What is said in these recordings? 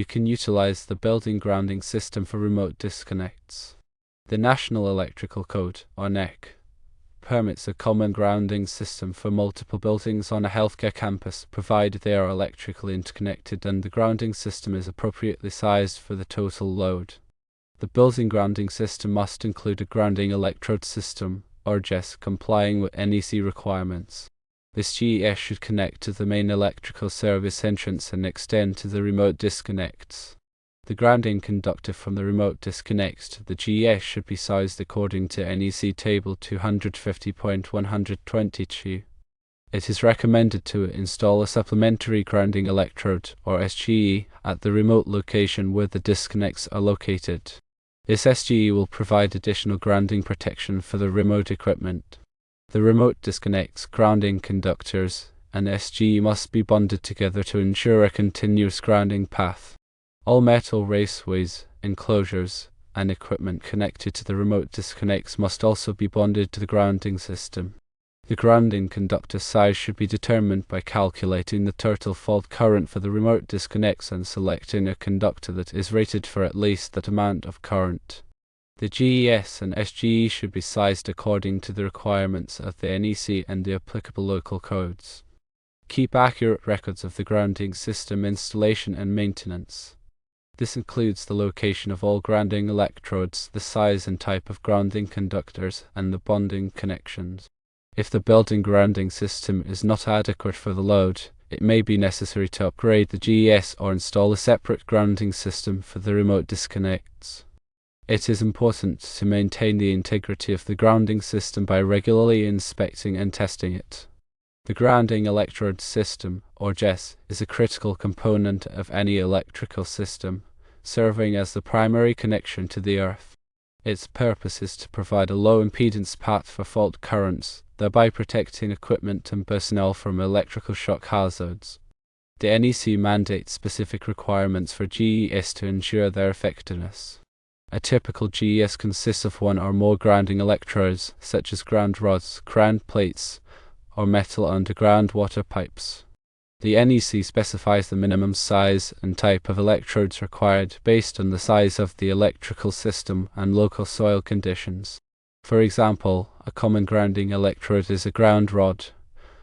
can utilize the building grounding system for remote disconnects. The National Electrical Code, or NEC, permits a common grounding system for multiple buildings on a healthcare campus, provided they are electrically interconnected and the grounding system is appropriately sized for the total load. The building grounding system must include a grounding electrode system, or GES, complying with NEC requirements. This GES should connect to the main electrical service entrance and extend to the remote disconnects. The grounding conductor from the remote disconnect to the GES should be sized according to NEC Table 250.122. It is recommended to install a supplementary grounding electrode, or SGE, at the remote location where the disconnects are located. This SGE will provide additional grounding protection for the remote equipment. The remote disconnects, grounding conductors, and SGE must be bonded together to ensure a continuous grounding path. All metal raceways, enclosures, and equipment connected to the remote disconnects must also be bonded to the grounding system. The grounding conductor size should be determined by calculating the total fault current for the remote disconnects and selecting a conductor that is rated for at least that amount of current. The GES and SGE should be sized according to the requirements of the NEC and the applicable local codes. Keep accurate records of the grounding system installation and maintenance. This includes the location of all grounding electrodes, the size and type of grounding conductors, and the bonding connections. If the building grounding system is not adequate for the load, it may be necessary to upgrade the GES or install a separate grounding system for the remote disconnects. It is important to maintain the integrity of the grounding system by regularly inspecting and testing it. The grounding electrode system, or GES, is a critical component of any electrical system, serving as the primary connection to the earth. Its purpose is to provide a low impedance path for fault currents, thereby protecting equipment and personnel from electrical shock hazards. The NEC mandates specific requirements for GES to ensure their effectiveness. A typical GES consists of one or more grounding electrodes, such as ground rods, ground plates, or metal underground water pipes. The NEC specifies the minimum size and type of electrodes required based on the size of the electrical system and local soil conditions. For example, a common grounding electrode is a ground rod,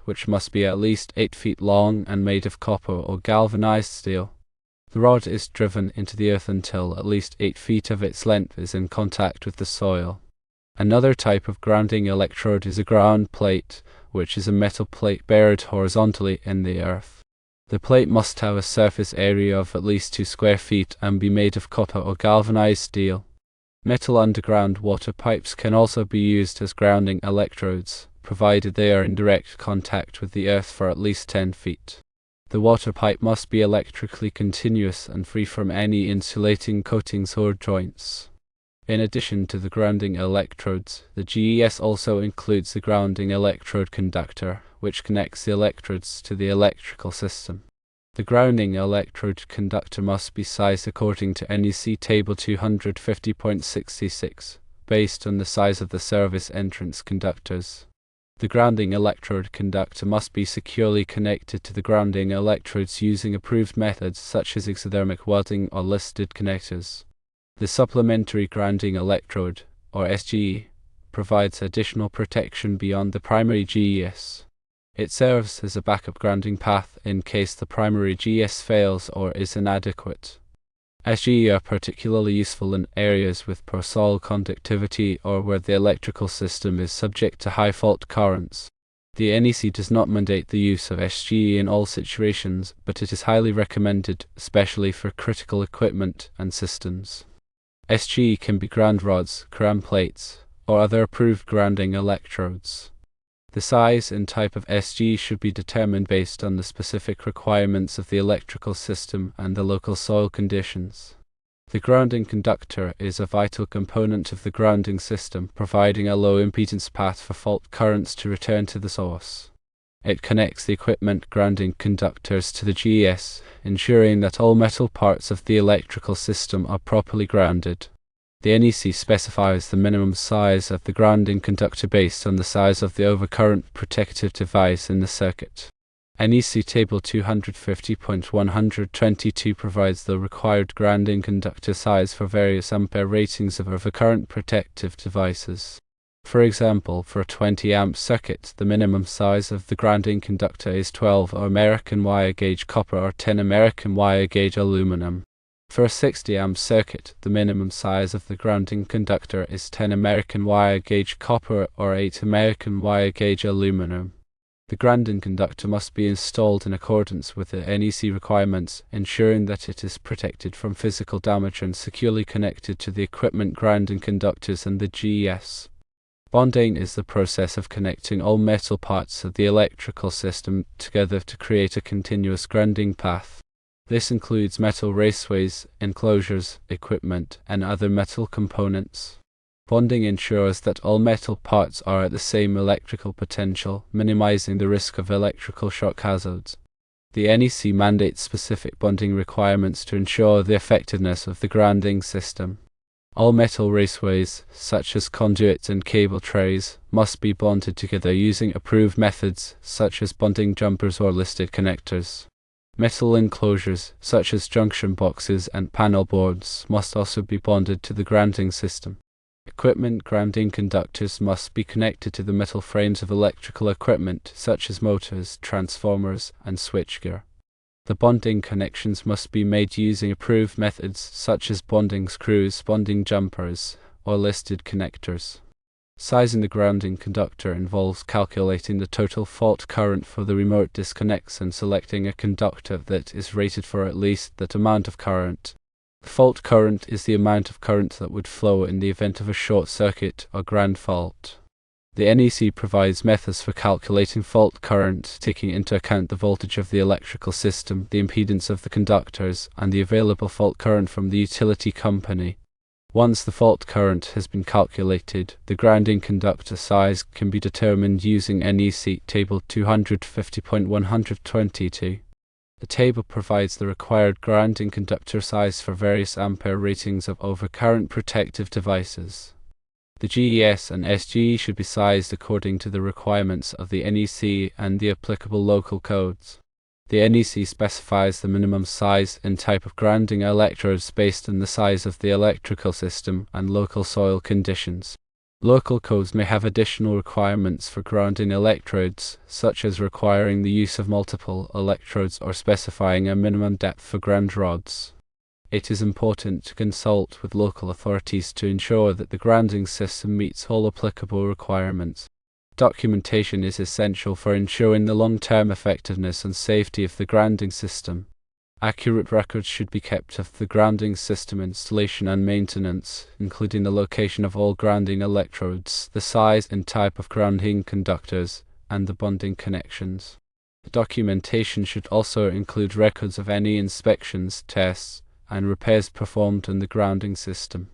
which must be at least 8 feet long and made of copper or galvanized steel. The rod is driven into the earth until at least 8 feet of its length is in contact with the soil. Another type of grounding electrode is a ground plate, which is a metal plate buried horizontally in the earth. The plate must have a surface area of at least 2 square feet and be made of copper or galvanized steel. Metal underground water pipes can also be used as grounding electrodes, provided they are in direct contact with the earth for at least 10 feet. The water pipe must be electrically continuous and free from any insulating coatings or joints. In addition to the grounding electrodes, the GES also includes the grounding electrode conductor, which connects the electrodes to the electrical system. The grounding electrode conductor must be sized according to NEC Table 250.66, based on the size of the service entrance conductors. The grounding electrode conductor must be securely connected to the grounding electrodes using approved methods such as exothermic welding or listed connectors. The supplementary grounding electrode, or SGE, provides additional protection beyond the primary GES. It serves as a backup grounding path in case the primary GES fails or is inadequate. SGE are particularly useful in areas with poor soil conductivity or where the electrical system is subject to high fault currents. The NEC does not mandate the use of SGE in all situations, but it is highly recommended, especially for critical equipment and systems. SGE can be ground rods, ground plates, or other approved grounding electrodes. The size and type of SGE should be determined based on the specific requirements of the electrical system and the local soil conditions. The grounding conductor is a vital component of the grounding system, providing a low impedance path for fault currents to return to the source. It connects the equipment grounding conductors to the GES, ensuring that all metal parts of the electrical system are properly grounded. The NEC specifies the minimum size of the grounding conductor based on the size of the overcurrent protective device in the circuit. NEC Table 250.122 provides the required grounding conductor size for various ampere ratings of overcurrent protective devices. For example, for a 20 amp circuit, the minimum size of the grounding conductor is 12 American wire gauge copper or 10 American wire gauge aluminum. For a 60 amp circuit, the minimum size of the grounding conductor is 10 American wire gauge copper or 8 American wire gauge aluminum. The grounding conductor must be installed in accordance with the NEC requirements, ensuring that it is protected from physical damage and securely connected to the equipment grounding conductors and the GES. Bonding is the process of connecting all metal parts of the electrical system together to create a continuous grounding path. This includes metal raceways, enclosures, equipment, and other metal components. Bonding ensures that all metal parts are at the same electrical potential, minimizing the risk of electrical shock hazards. The NEC mandates specific bonding requirements to ensure the effectiveness of the grounding system. All metal raceways, such as conduits and cable trays, must be bonded together using approved methods, such as bonding jumpers or listed connectors. Metal enclosures, such as junction boxes and panel boards, must also be bonded to the grounding system. Equipment grounding conductors must be connected to the metal frames of electrical equipment, such as motors, transformers, and switchgear. The bonding connections must be made using approved methods, such as bonding screws, bonding jumpers, or listed connectors. Sizing the grounding conductor involves calculating the total fault current for the remote disconnects and selecting a conductor that is rated for at least that amount of current. The fault current is the amount of current that would flow in the event of a short circuit or ground fault. The NEC provides methods for calculating fault current, taking into account the voltage of the electrical system, the impedance of the conductors, and the available fault current from the utility company. Once the fault current has been calculated, the grounding conductor size can be determined using NEC Table 250.122. The table provides the required grounding conductor size for various ampere ratings of overcurrent protective devices. The GES and SGE should be sized according to the requirements of the NEC and the applicable local codes. The NEC specifies the minimum size and type of grounding electrodes based on the size of the electrical system and local soil conditions. Local codes may have additional requirements for grounding electrodes, such as requiring the use of multiple electrodes or specifying a minimum depth for ground rods. It is important to consult with local authorities to ensure that the grounding system meets all applicable requirements. Documentation is essential for ensuring the long-term effectiveness and safety of the grounding system. Accurate records should be kept of the grounding system installation and maintenance, including the location of all grounding electrodes, the size and type of grounding conductors, and the bonding connections. The documentation should also include records of any inspections, tests, and repairs performed on the grounding system.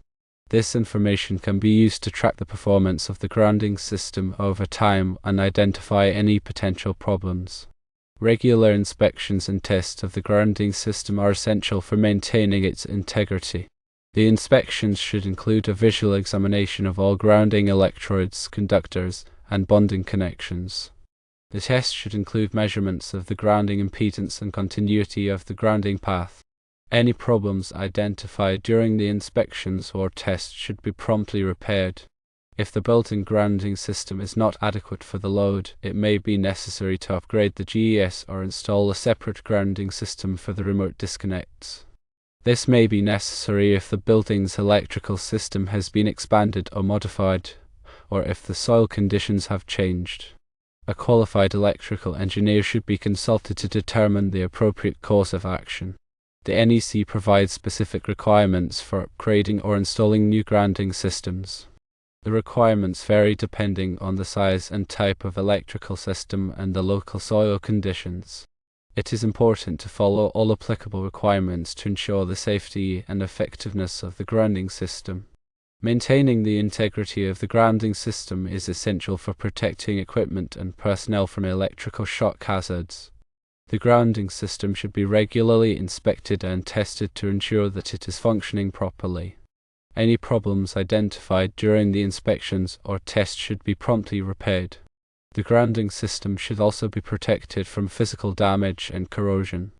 This information can be used to track the performance of the grounding system over time and identify any potential problems. Regular inspections and tests of the grounding system are essential for maintaining its integrity. The inspections should include a visual examination of all grounding electrodes, conductors, and bonding connections. The test should include measurements of the grounding impedance and continuity of the grounding path. Any problems identified during the inspections or tests should be promptly repaired. If the built-in grounding system is not adequate for the load, it may be necessary to upgrade the GES or install a separate grounding system for the remote disconnects. This may be necessary if the building's electrical system has been expanded or modified, or if the soil conditions have changed. A qualified electrical engineer should be consulted to determine the appropriate course of action. The NEC provides specific requirements for upgrading or installing new grounding systems. The requirements vary depending on the size and type of electrical system and the local soil conditions. It is important to follow all applicable requirements to ensure the safety and effectiveness of the grounding system. Maintaining the integrity of the grounding system is essential for protecting equipment and personnel from electrical shock hazards. The grounding system should be regularly inspected and tested to ensure that it is functioning properly. Any problems identified during the inspections or tests should be promptly repaired. The grounding system should also be protected from physical damage and corrosion.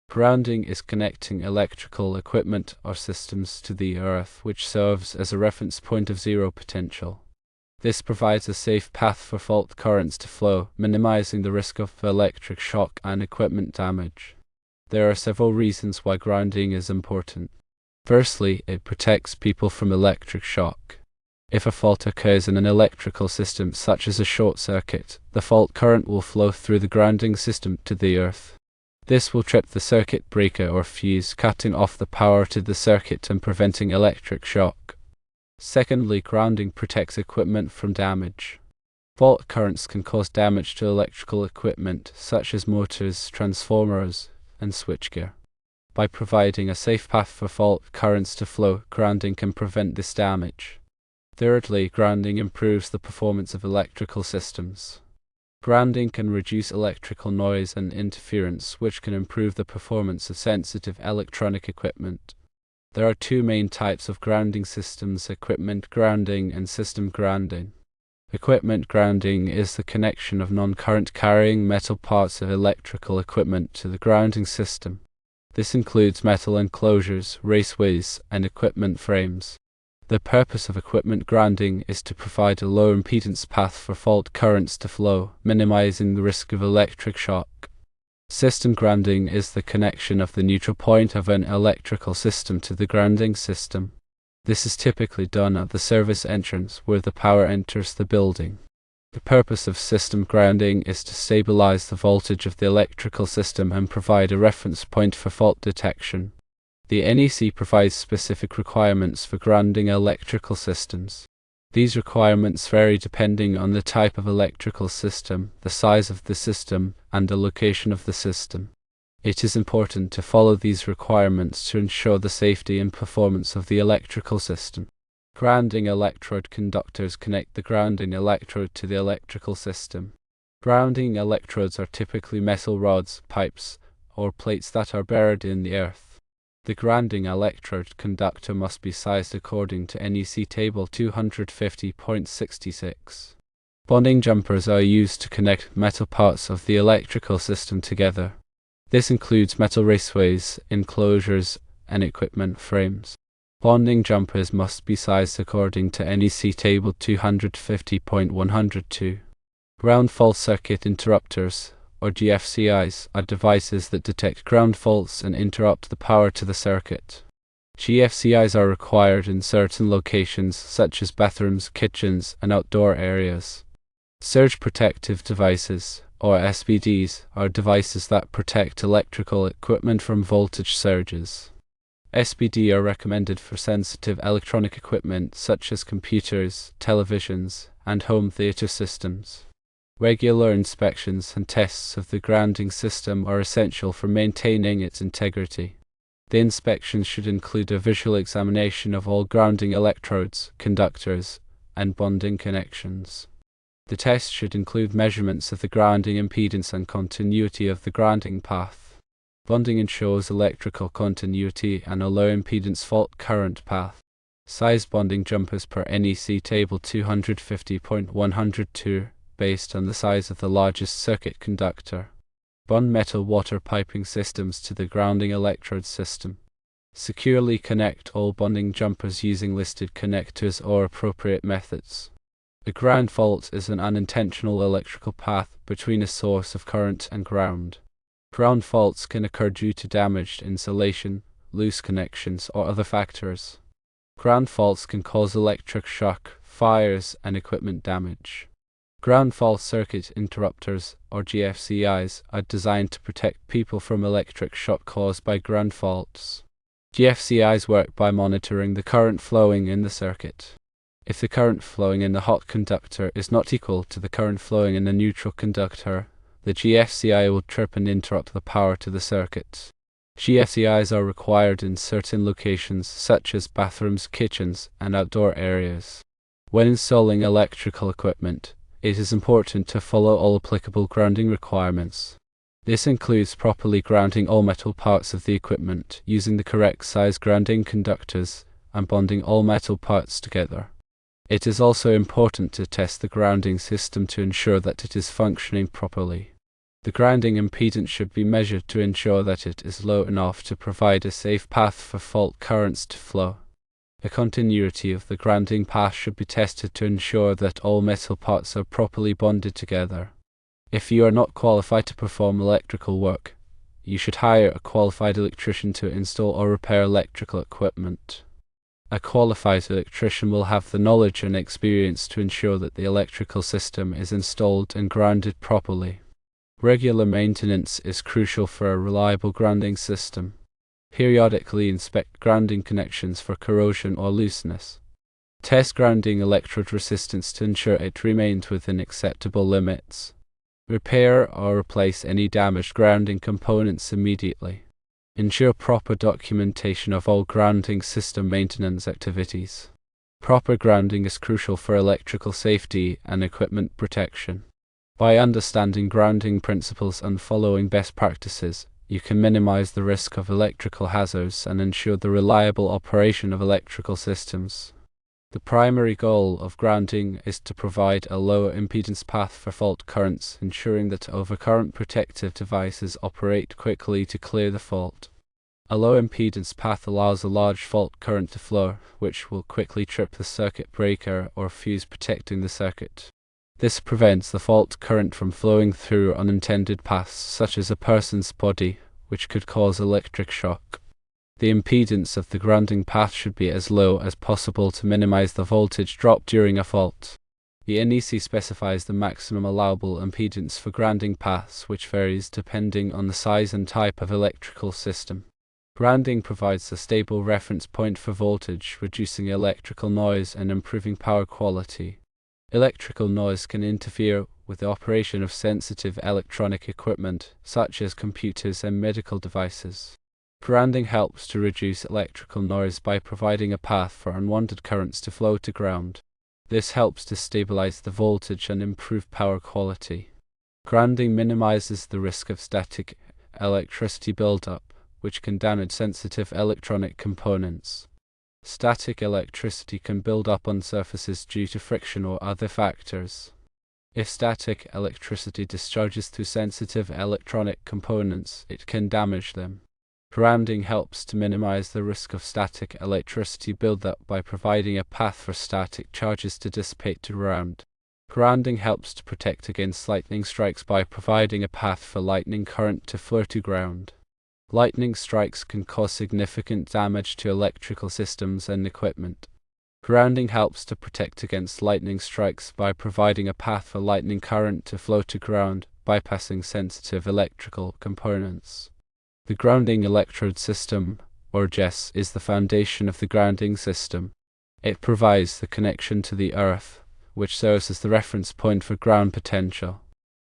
Grounding is connecting electrical equipment or systems to the earth, which serves as a reference point of zero potential. This provides a safe path for fault currents to flow, minimizing the risk of electric shock and equipment damage. There are several reasons why grounding is important. Firstly, it protects people from electric shock. If a fault occurs in an electrical system, such as a short circuit, the fault current will flow through the grounding system to the earth. This will trip the circuit breaker or fuse, cutting off the power to the circuit and preventing electric shock. Secondly, grounding protects equipment from damage. Fault currents can cause damage to electrical equipment, such as motors, transformers, and switchgear. By providing a safe path for fault currents to flow, grounding can prevent this damage. Thirdly, grounding improves the performance of electrical systems. Grounding can reduce electrical noise and interference, which can improve the performance of sensitive electronic equipment. There are two main types of grounding systems: equipment grounding and system grounding. Equipment grounding is the connection of non-current carrying metal parts of electrical equipment to the grounding system. This includes metal enclosures, raceways, and equipment frames. The purpose of equipment grounding is to provide a low impedance path for fault currents to flow, minimizing the risk of electric shock. System grounding is the connection of the neutral point of an electrical system to the grounding system. This is typically done at the service entrance where the power enters the building. The purpose of system grounding is to stabilize the voltage of the electrical system and provide a reference point for fault detection. The NEC provides specific requirements for grounding electrical systems. These requirements vary depending on the type of electrical system, the size of the system, and the location of the system. It is important to follow these requirements to ensure the safety and performance of the electrical system. Grounding electrode conductors connect the grounding electrode to the electrical system. Grounding electrodes are typically metal rods, pipes, or plates that are buried in the earth. The grounding electrode conductor must be sized according to NEC Table 250.66. Bonding jumpers are used to connect metal parts of the electrical system together. This includes metal raceways, enclosures, and equipment frames. Bonding jumpers must be sized according to NEC Table 250.102. Ground fault circuit interrupters, or GFCIs, are devices that detect ground faults and interrupt the power to the circuit. GFCIs are required in certain locations such as bathrooms, kitchens, and outdoor areas. Surge protective devices, or SPDs, are devices that protect electrical equipment from voltage surges. SPD are recommended for sensitive electronic equipment such as computers, televisions, and home theater systems. Regular inspections and tests of the grounding system are essential for maintaining its integrity. The inspections should include a visual examination of all grounding electrodes, conductors, and bonding connections. The test should include measurements of the grounding impedance and continuity of the grounding path. Bonding ensures electrical continuity and a low impedance fault current path. Size bonding jumpers per NEC Table 250.102 based on the size of the largest circuit conductor. Bond metal water piping systems to the grounding electrode system. Securely connect all bonding jumpers using listed connectors or appropriate methods. A ground fault is an unintentional electrical path between a source of current and ground. Ground faults can occur due to damaged insulation, loose connections, or other factors. Ground faults can cause electric shock, fires, and equipment damage. Ground fault circuit interrupters, or GFCIs, are designed to protect people from electric shock caused by ground faults. GFCIs work by monitoring the current flowing in the circuit. If the current flowing in the hot conductor is not equal to the current flowing in the neutral conductor, the GFCI will trip and interrupt the power to the circuit. GFCIs are required in certain locations such as bathrooms, kitchens, and outdoor areas. When installing electrical equipment, it is important to follow all applicable grounding requirements. This includes properly grounding all metal parts of the equipment, using the correct size grounding conductors, and bonding all metal parts together. It is also important to test the grounding system to ensure that it is functioning properly. The grounding impedance should be measured to ensure that it is low enough to provide a safe path for fault currents to flow. The continuity of the grounding path should be tested to ensure that all metal parts are properly bonded together. If you are not qualified to perform electrical work, you should hire a qualified electrician to install or repair electrical equipment. A qualified electrician will have the knowledge and experience to ensure that the electrical system is installed and grounded properly. Regular maintenance is crucial for a reliable grounding system. Periodically inspect grounding connections for corrosion or looseness. Test grounding electrode resistance to ensure it remains within acceptable limits. Repair or replace any damaged grounding components immediately. Ensure proper documentation of all grounding system maintenance activities. Proper grounding is crucial for electrical safety and equipment protection. By understanding grounding principles and following best practices, you can minimize the risk of electrical hazards and ensure the reliable operation of electrical systems. The primary goal of grounding is to provide a lower impedance path for fault currents, ensuring that overcurrent protective devices operate quickly to clear the fault. A low impedance path allows a large fault current to flow, which will quickly trip the circuit breaker or fuse protecting the circuit. This prevents the fault current from flowing through unintended paths, such as a person's body, which could cause electric shock. The impedance of the grounding path should be as low as possible to minimize the voltage drop during a fault. The NEC specifies the maximum allowable impedance for grounding paths, which varies depending on the size and type of electrical system. Grounding provides a stable reference point for voltage, reducing electrical noise and improving power quality. Electrical noise can interfere with the operation of sensitive electronic equipment, such as computers and medical devices. Grounding helps to reduce electrical noise by providing a path for unwanted currents to flow to ground. This helps to stabilize the voltage and improve power quality. Grounding minimizes the risk of static electricity buildup, which can damage sensitive electronic components. Static electricity can build up on surfaces due to friction or other factors. If static electricity discharges through sensitive electronic components, it can damage them. Grounding helps to minimize the risk of static electricity buildup by providing a path for static charges to dissipate to ground. Grounding helps to protect against lightning strikes by providing a path for lightning current to flow to ground. Lightning strikes can cause significant damage to electrical systems and equipment. Grounding helps to protect against lightning strikes by providing a path for lightning current to flow to ground, bypassing sensitive electrical components. The grounding electrode system, or GES, is the foundation of the grounding system. It provides the connection to the earth, which serves as the reference point for ground potential.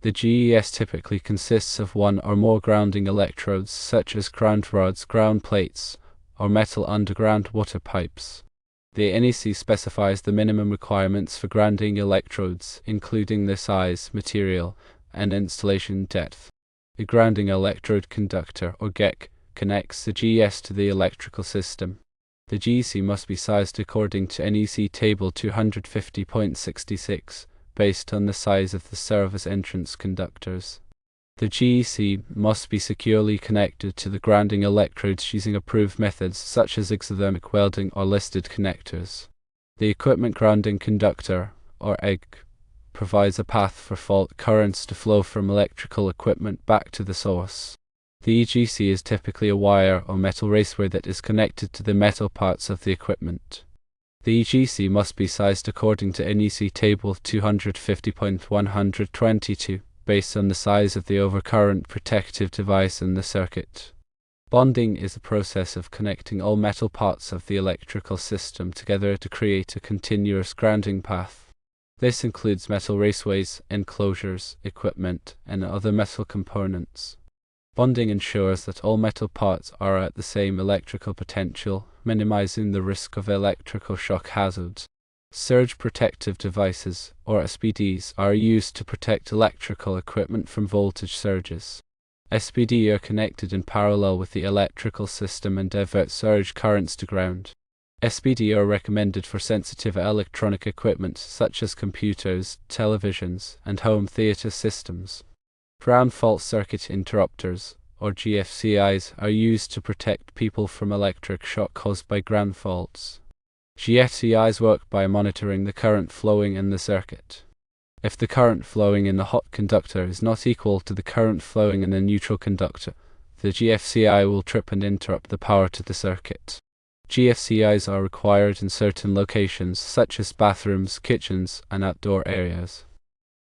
The GES typically consists of one or more grounding electrodes, such as ground rods, ground plates, or metal underground water pipes. The NEC specifies the minimum requirements for grounding electrodes, including their size, material, and installation depth. The grounding electrode conductor, or GEC, connects the GES to the electrical system. The GEC must be sized according to NEC Table 250.66, based on the size of the service entrance conductors. The GEC must be securely connected to the grounding electrodes using approved methods such as exothermic welding or listed connectors. The equipment grounding conductor, or EG, provides a path for fault currents to flow from electrical equipment back to the source. The EGC is typically a wire or metal raceway that is connected to the metal parts of the equipment. The EGC must be sized according to NEC Table 250.122, based on the size of the overcurrent protective device in the circuit. Bonding is the process of connecting all metal parts of the electrical system together to create a continuous grounding path. This includes metal raceways, enclosures, equipment, and other metal components. Bonding ensures that all metal parts are at the same electrical potential, minimizing the risk of electrical shock hazards. Surge protective devices, or SPDs, are used to protect electrical equipment from voltage surges. SPDs are connected in parallel with the electrical system and divert surge currents to ground. SPD are recommended for sensitive electronic equipment such as computers, televisions, and home theater systems. Ground fault circuit interrupters, or GFCIs, are used to protect people from electric shock caused by ground faults. GFCIs work by monitoring the current flowing in the circuit. If the current flowing in the hot conductor is not equal to the current flowing in the neutral conductor, the GFCI will trip and interrupt the power to the circuit. GFCIs are required in certain locations such as bathrooms, kitchens, and outdoor areas.